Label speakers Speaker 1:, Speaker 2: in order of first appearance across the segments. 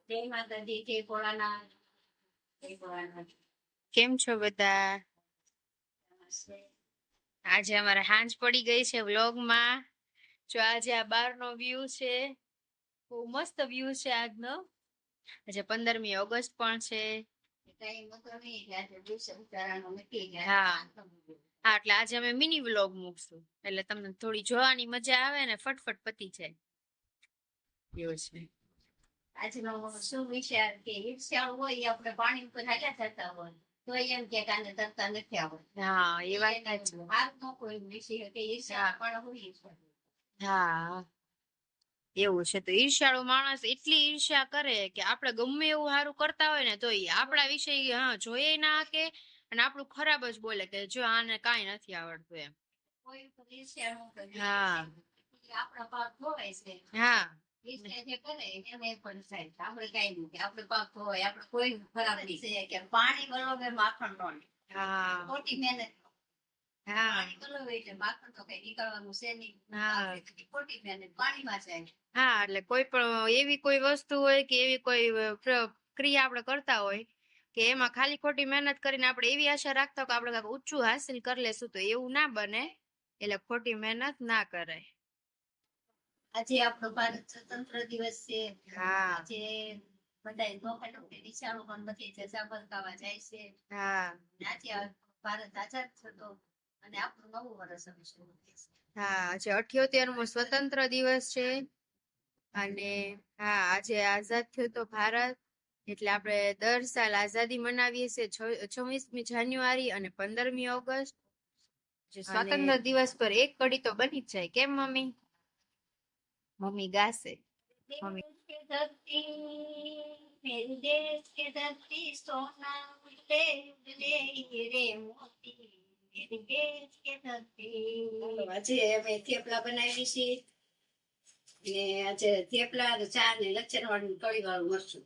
Speaker 1: જય માતાજી, જય ભોળાનાથ, જય ભોળાનાથ.
Speaker 2: કેમ છો બધા?
Speaker 1: નમસ્તે.
Speaker 2: આજે અમારે હાંજ પડી ગઈ છે વ્લોગમાં. જો આજે આ બારનો વ્યૂ છે, બહુ મસ્ત વ્યૂ છે આજનો. આજે 15મી ઓગસ્ટ પણ છે.
Speaker 1: ટાઈમ હતો નહીં એટલે આજે દિવસે ઉતારાનો મૂકી ગયા.
Speaker 2: હા હા, એટલે આજે અમે મિની વ્લોગ મૂકશું, એટલે તમને થોડી જોવાની મજા આવે ને ફટફટ પતી જાય એવું છે.
Speaker 1: આજનો શું વિચાર કે ઈર્ષ્યાળુ હોય એ આપણે પાણી ઉપર હાલ્યા થતા હોય તો એમ કે કાને તરતા નથી આવડતું.
Speaker 2: હા, એ વાત સાચી.
Speaker 1: હાથ નો કોઈ વિષય કે ઈર્ષ્યા પણ હોય છે.
Speaker 2: હા, એવું છે. તો ઈર્ષ્યાળુ માણસ એટલી ઈર્ષ્યા કરે કે આપણે ગમે એવું સારું કરતા હોય ને તો આપણા વિશે જોઈએ ના કે, અને આપણું ખરાબ જ બોલે કે જો આને કાંઈ નથી આવડતું એમ.
Speaker 1: કોઈ ઉપર ઈર્ષ્યા ન કરે.
Speaker 2: હા,
Speaker 1: આપણા પાપ ધોવાય છે.
Speaker 2: હા,
Speaker 1: ઈર્ષ્યા જે કરે એને પણ થાય. આપણે કાંઈ નહીં કે આપણે પાપ ધોવાય, આપણે કોઈ ખરાબ નહીં છે કે પાણી બરોબર માખણ નો.
Speaker 2: હા,
Speaker 1: ખોટી મહેનત.
Speaker 2: હા,
Speaker 1: પાણી બરોબર એટલે માખણ તો કઈ નીકળવાનું છે નહીં.
Speaker 2: હા,
Speaker 1: ખોટી મહેનત પાણીમાં જાય.
Speaker 2: હા, એટલે કોઈ પણ એવી કોઈ વસ્તુ હોય કે એવી કોઈ ક્રિયા આપણે કરતા હોય કે એમાં ખાલી ખોટી મહેનત કરીને આપણે એવી આશા રાખતા કે આપણે કાંઈક ઊંચું હાસિલ કરી લેશું, તો એવું ના બને. એટલે ખોટી મહેનત ના કરાય.
Speaker 1: આજે આપણો ભારત સ્વતંત્ર દિવસ છે.
Speaker 2: હા,
Speaker 1: આજે બધા નોકરી નિશાળો પણ બધી જજા બતાવવા જાય છે.
Speaker 2: હા,
Speaker 1: આજે ભારત આઝાદ થતો અને આપણું નવું વર્ષ હવે શરૂ થશે.
Speaker 2: હા, આજે 78મો સ્વતંત્ર દિવસ છે. અને હા, આજે આઝાદ થયો તો ભારત, એટલે આપણે દર સાલ આઝાદી મનાવીએ છીએ 26મી જાન્યુઆરી અને 15મી ઓગસ્ટ. સ્વતંત્ર દિવસ પર એક કડી તો બની જ જાય, કેમ મમ્મી? મમ્મી ગાશે. મમ્મી
Speaker 1: के धरती मेरे देश के धरती सोना ले ले रे मोती मेरे देश के धरती. આજે અમે થેપલા બનાવી છે ને આજે થેપલા ચા ને લસણ વાળું કળી વાળું મરચું.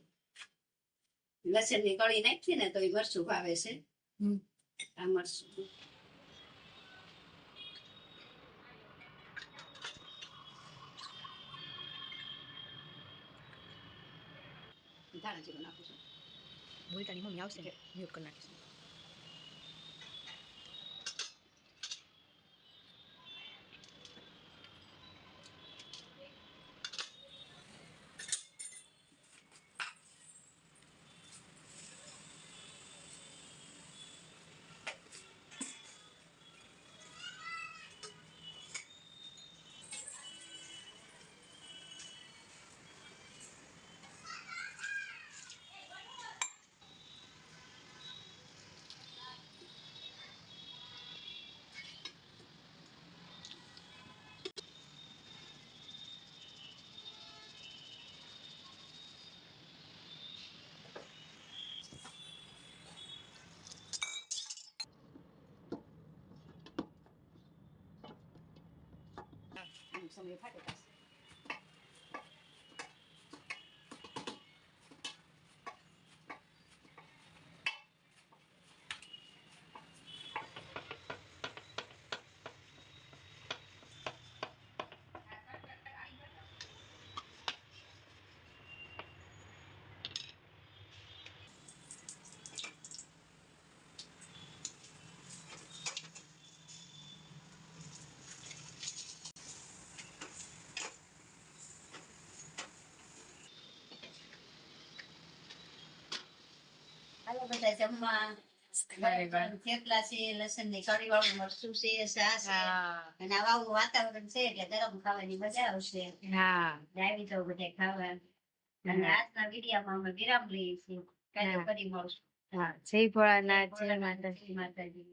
Speaker 1: લસણ ની કળી નાખી ને તો એ મરચું ભાવે છે. આ મરચું ધાણા જીરું નાખું છું.
Speaker 2: બોલતાની મમ્મી આવશે ને મ્યુટ કરી નાખીશું.
Speaker 1: સમય ફાટે પાછું. હાલો બધા જમવા. થેપલા છે, લસણ ની કળી વાળું મરચું છે, સા છે અને આવું વાતાવરણ છે એટલે ગરમ ખાવાની મજા આવશે.
Speaker 2: હા,
Speaker 1: આવી તો બધા ખાવા. અને આજના વિડીયોમાં અમે વિરામ લઈએ છીએ. કાલે ફરી મળશું.
Speaker 2: હા, જય ભોળાનાથ, જય માતાજી.
Speaker 1: માતાજી.